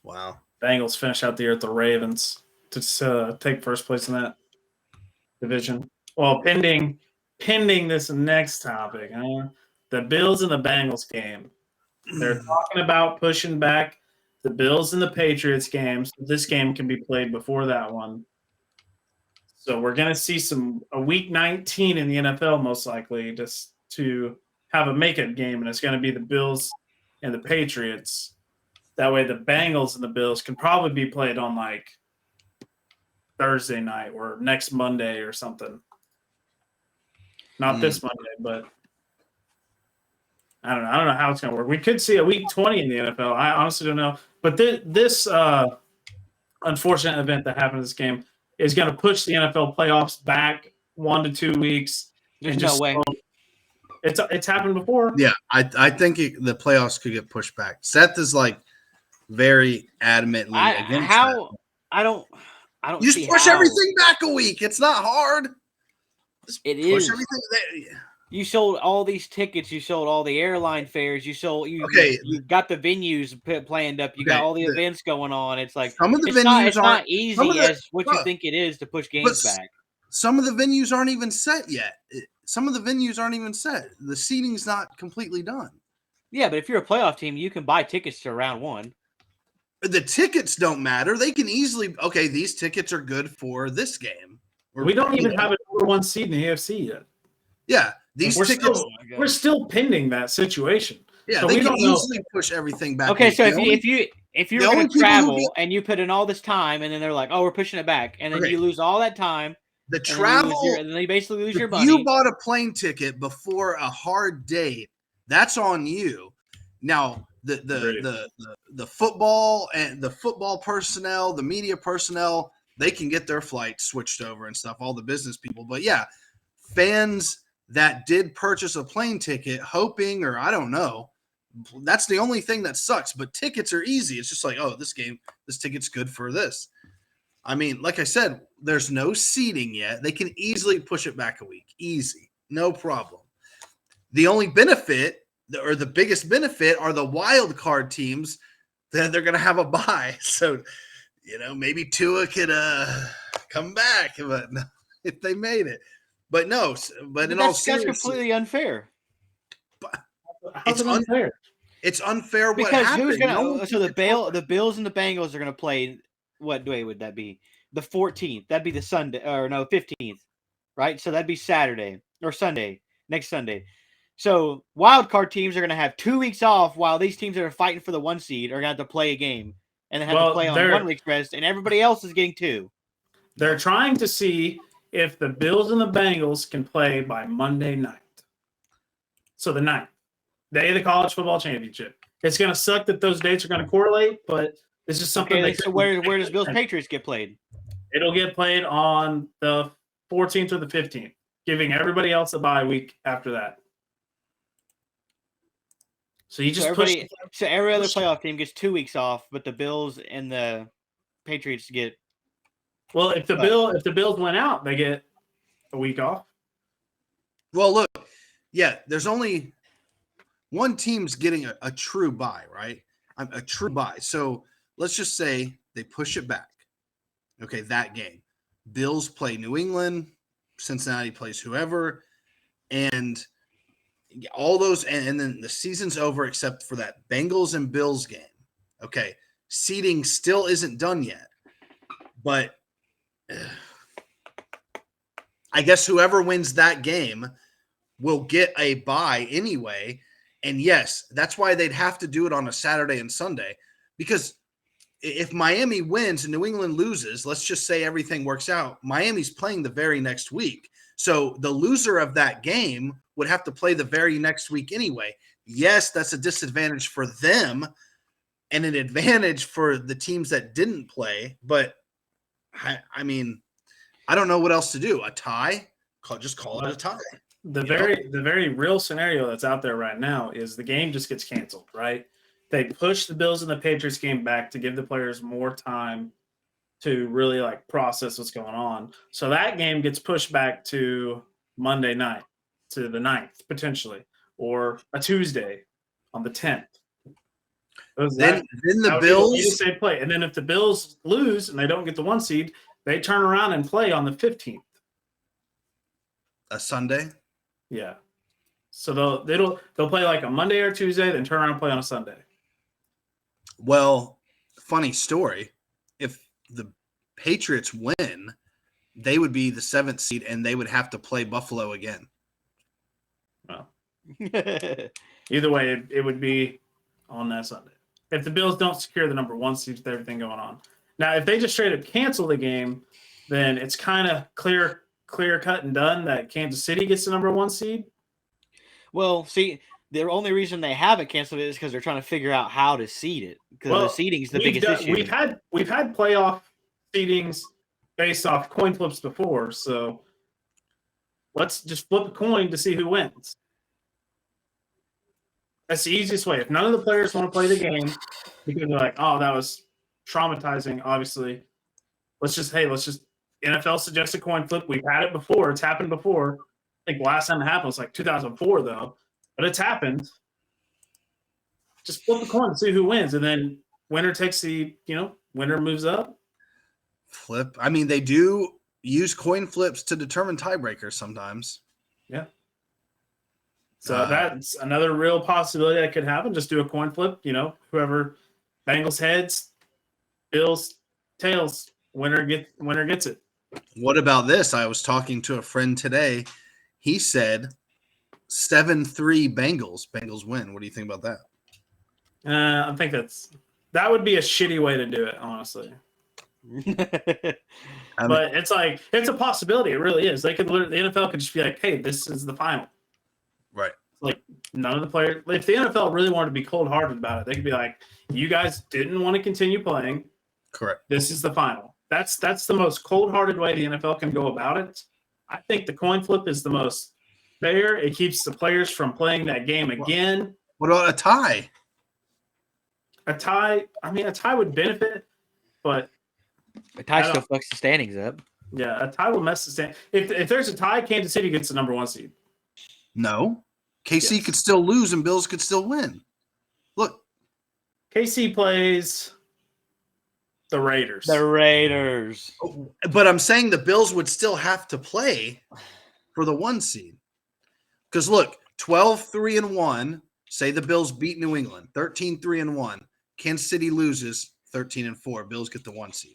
Wow. Bengals finish out the year with the Ravens to take first place in that division. Well, pending this next topic, the Bills and the Bengals game. They're talking about pushing back the Bills and the Patriots game, so this game can be played before that one. So we're going to see a week 19 in the NFL most likely just to have a makeup game, and it's going to be the Bills and the Patriots. That way, the Bengals and the Bills can probably be played on like Thursday night or next Monday or something. Not this Monday, but I don't know. I don't know how it's going to work. We could see a week 20 in the NFL. I honestly don't know. But this unfortunate event that happened in this game is going to push the NFL playoffs back 1 to 2 weeks. There's no way. It's happened before. Yeah, I think the playoffs could get pushed back. Seth is like very adamantly against that. I don't. You just push everything back a week. It's not hard. It is. You sold all these tickets. You sold all the airline fares. You got the venues planned up. You got all the events going on. It's like some of the venues it's not easy as what you think it is to push games back. Some of the venues aren't even set yet. The seating's not completely done. Yeah, but if you're a playoff team, you can buy tickets to round one. The tickets don't matter. They can easily these tickets are good for this game. We don't even have a number one seed in the AFC yet. Yeah, we're still pending that situation. Yeah, so they can easily push everything back. Okay, so if you're going to travel and you put in all this time, and then they're like, "Oh, we're pushing it back," and then you lose all that time. The travel, and then you basically lose your money. You bought a plane ticket before a hard date. That's on you. Now the football and the football personnel, the media personnel, they can get their flights switched over and stuff. All the business people, but yeah, fans that did purchase a plane ticket, hoping, or I don't know, that's the only thing that sucks. But tickets are easy. It's just like, oh, this ticket's good for this. I mean, like I said, there's no seating yet. They can easily push it back a week. Easy. No problem. The only benefit, or the biggest benefit, are the wild card teams that they're going to have a bye. So, maybe Tua could come back if they made it. But no, but in all seriousness, that's completely unfair. It's unfair. It's unfair because who's going to? So the Bills and the Bengals are going to play. What day would that be? The 14th. That'd be the Sunday, or no, 15th, right? So that'd be Saturday or Sunday, next Sunday. So wild card teams are going to have 2 weeks off, while these teams that are fighting for the 1 seed are going to have to play a game and they have to play on 1 week's rest, and everybody else is getting 2. They're trying to see if the Bills and the Bengals can play by Monday night. So the 9th, day of the college football championship. It's going to suck that those dates are going to correlate, but it's just something. So where does Bills Patriots get played? It'll get played on the 14th or the 15th, giving everybody else a bye week after that. So you just so every other playoff team gets 2 weeks off, but the Bills and the Patriots get. Well, if the Bills went out, they get a week off. Well, look, yeah, there's only one team's getting a true bye, right? A true bye. So let's just say they push it back. Okay, that game. Bills play New England, Cincinnati plays whoever, and all those, and then the season's over except for that Bengals and Bills game. Okay, seeding still isn't done yet, but I guess whoever wins that game will get a bye anyway. And yes, that's why they'd have to do it on a Saturday and Sunday, because if Miami wins and New England loses, let's just say everything works out, Miami's playing the very next week. So the loser of that game would have to play the very next week anyway. Yes, that's a disadvantage for them and an advantage for the teams that didn't play. But I mean, I don't know what else to do. A tie? Just call it a tie. The very real scenario that's out there right now is the game just gets canceled, right? They push the Bills and the Patriots game back to give the players more time to really process what's going on. So that game gets pushed back to Monday night, to the 9th potentially, or a Tuesday on the 10th. Then the Bills say play, and then if the Bills lose and they don't get the 1 seed, they turn around and play on the 15th. A Sunday. Yeah. So they'll play like a Monday or Tuesday, then turn around and play on a Sunday. Well, funny story. If the Patriots win, they would be the 7th seed, and they would have to play Buffalo again. Well, either way, it would be on that Sunday. If the Bills don't secure the number 1 seed with everything going on. Now, if they just straight up cancel the game, then it's kind of clear cut and done that Kansas City gets the number 1 seed. Well, see, the only reason they haven't canceled it is because they're trying to figure out how to seed it. Because the seeding is the biggest issue. We've had playoff seedings based off coin flips before, so let's just flip a coin to see who wins. That's the easiest way. If none of the players want to play the game because they're like, oh, that was traumatizing, obviously, let's just NFL suggested coin flip. We've had it before. It's happened before. I think last time it happened was like 2004, though. But it's happened. Just flip a coin and see who wins. And then winner takes winner moves up. Flip. I mean, they do use coin flips to determine tiebreakers sometimes. Yeah. So that's another real possibility that could happen. Just do a coin flip. Whoever Bengals heads, Bills tails, winner gets it. What about this? I was talking to a friend today. He said 7-3 Bengals. Bengals win. What do you think about that? I think that would be a shitty way to do it, honestly. But it's a possibility. It really is. The NFL could just be like, hey, this is the final. Right. Like none of the players, if the NFL really wanted to be cold-hearted about it, they could be like, you guys didn't want to continue playing. Correct. This is the final. That's the most cold-hearted way the NFL can go about it. I think the coin flip is the most fair. It keeps the players from playing that game again. What about a tie? A tie would benefit, but a tie still fucks the standings up. Yeah, a tie will mess the stand. If there's a tie, Kansas City gets the number 1 seed. No. KC could still lose and Bills could still win. Look. KC plays the Raiders. But I'm saying the Bills would still have to play for the 1 seed. Because look, 12-3-1, say the Bills beat New England, 13-3-1. Kansas City loses 13-4. Bills get the 1 seed.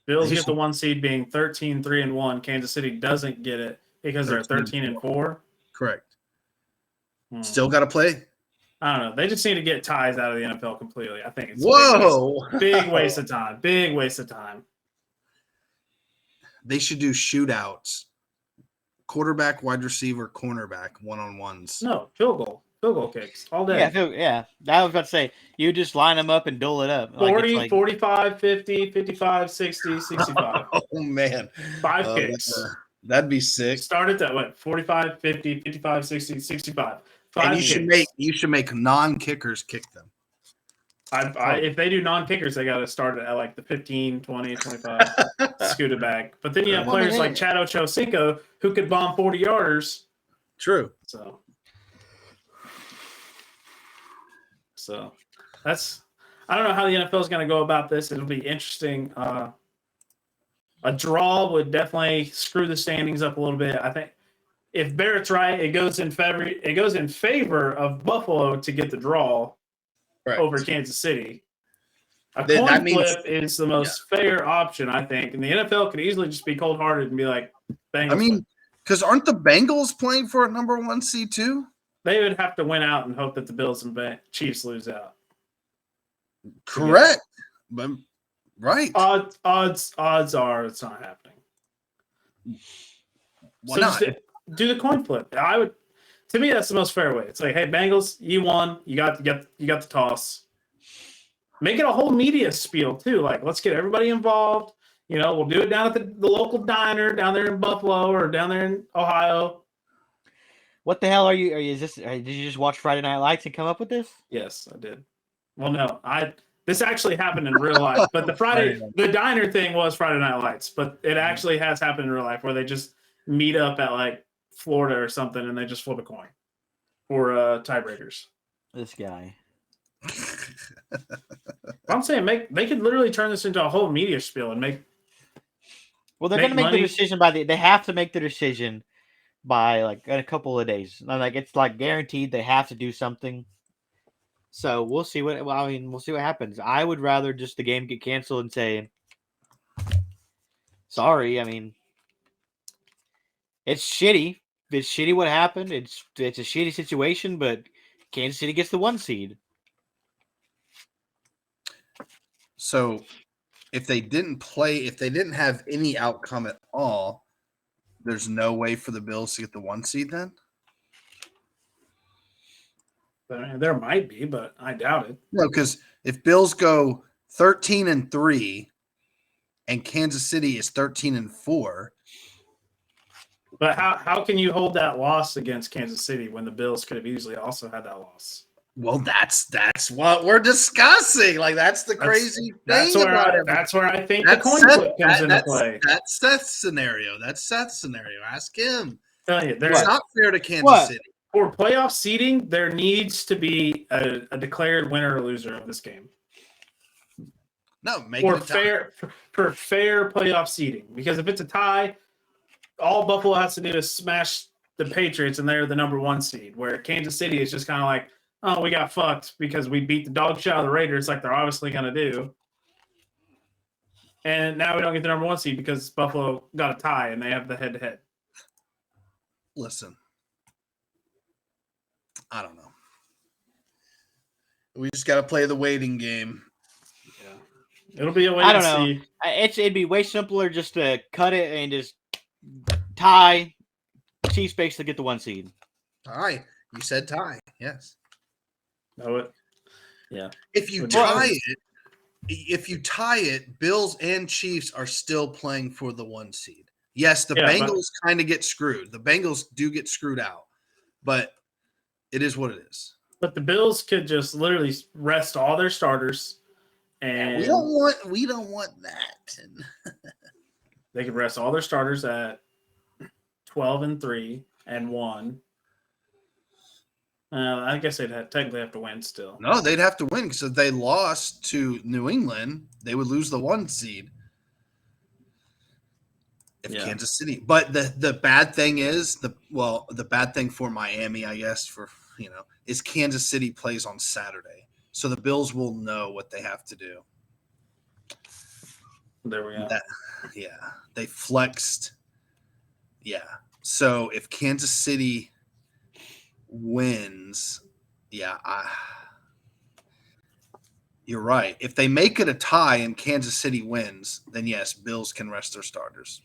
Bills get the 1 seed being 13-3-1. Kansas City doesn't get it because they're 13-4. Correct. Still got to play. I don't know. They just need to get ties out of the NFL completely. I think it's big waste of time. Big waste of time. They should do shootouts. Quarterback, wide receiver, cornerback, one-on-ones. No, field goal kicks all day. Yeah. I was about to say, you just line them up and dole it up. 40, 45, 50, 55, 60, 65. Oh, man. 5 kicks. That'd be sick. Start at that, 45, 50, 55, 60, 65. And you should make non-kickers kick them. If they do non-kickers, they got to start at like the 15, 20, 25, scoot it back. But then you have players like Chad Ochocinco who could bomb 40-yarders. True. So that's – I don't know how the NFL is going to go about this. It'll be interesting. A draw would definitely screw the standings up a little bit. I think if Barrett's right, it goes in favor of Buffalo to get the draw over Kansas City. A coin flip is the most fair option, I think. And the NFL could easily just be cold-hearted and be like, Bengals. I mean, because aren't the Bengals playing for a number 1 seed too? They would have to win out and hope that the Bills and Chiefs lose out. Correct. But right. Odds are it's not happening. Why not? Do the coin flip. To me, that's the most fair way. It's like, hey, Bengals, you won. You got the toss. Make it a whole media spiel too. Like, let's get everybody involved. We'll do it down at the local diner down there in Buffalo or down there in Ohio. What the hell are you? Did you just watch Friday Night Lights and come up with this? Yes, I did. Well, no, this actually happened in real life. But the diner thing was Friday Night Lights. But it actually has happened in real life where they just meet up at like Florida or something and they just flip a coin for tiebreakers. This guy. I'm saying they could literally turn this into a whole media spiel and make. Well, they're Make going to make money. the decision they have to make the decision by like in a couple of days. Like it's like guaranteed they have to do something. So we'll see we'll see what happens. I would rather just the game get canceled and say, sorry. I mean, it's shitty. It's shitty what happened. It's a shitty situation, but Kansas City gets the 1 seed. So if they didn't have any outcome at all, there's no way for the Bills to get the 1 seed then? There might be, but I doubt it. No, because if Bills go 13-3 and Kansas City is 13-4. But how can you hold that loss against Kansas City when the Bills could have easily also had that loss? Well, that's what we're discussing. Like that's the crazy thing about it. That's where I think the coin flip comes into play. That's Seth's scenario. Ask him. Tell you, It's not fair to Kansas City. For playoff seeding, there needs to be a declared winner or loser of this game. No, make it a tie. For fair playoff seeding. Because if it's a tie, all Buffalo has to do is smash the Patriots, and they're the number 1 seed. Where Kansas City is just kind of like, oh, we got fucked because we beat the dog shit out of the Raiders like they're obviously going to do. And now we don't get the number 1 seed because Buffalo got a tie and they have the head-to-head. Listen, I don't know. We just got to play the waiting game. Yeah. It'll be a wait I don't and know. see. It'd be way simpler just to cut it and just tie. Chiefs basically get the 1 seed. Tie. You said tie. Yes. Know it. Yeah. If you tie it, Bills and Chiefs are still playing for the 1 seed. Yes, the Bengals kind of get screwed. The Bengals do get screwed out, but it is what it is. But the Bills could just literally rest all their starters, and we don't want that. They could rest all their starters at 12-3 and 1. I guess they'd technically have to win still. No, they'd have to win because if they lost to New England, they would lose the 1 seed. Kansas City. But the bad thing is the bad thing for Miami, I guess, is Kansas City plays on Saturday. So the Bills will know what they have to do. There we go. They flexed. Yeah. So if Kansas City wins, you're right. If they make it a tie and Kansas City wins, then yes, Bills can rest their starters.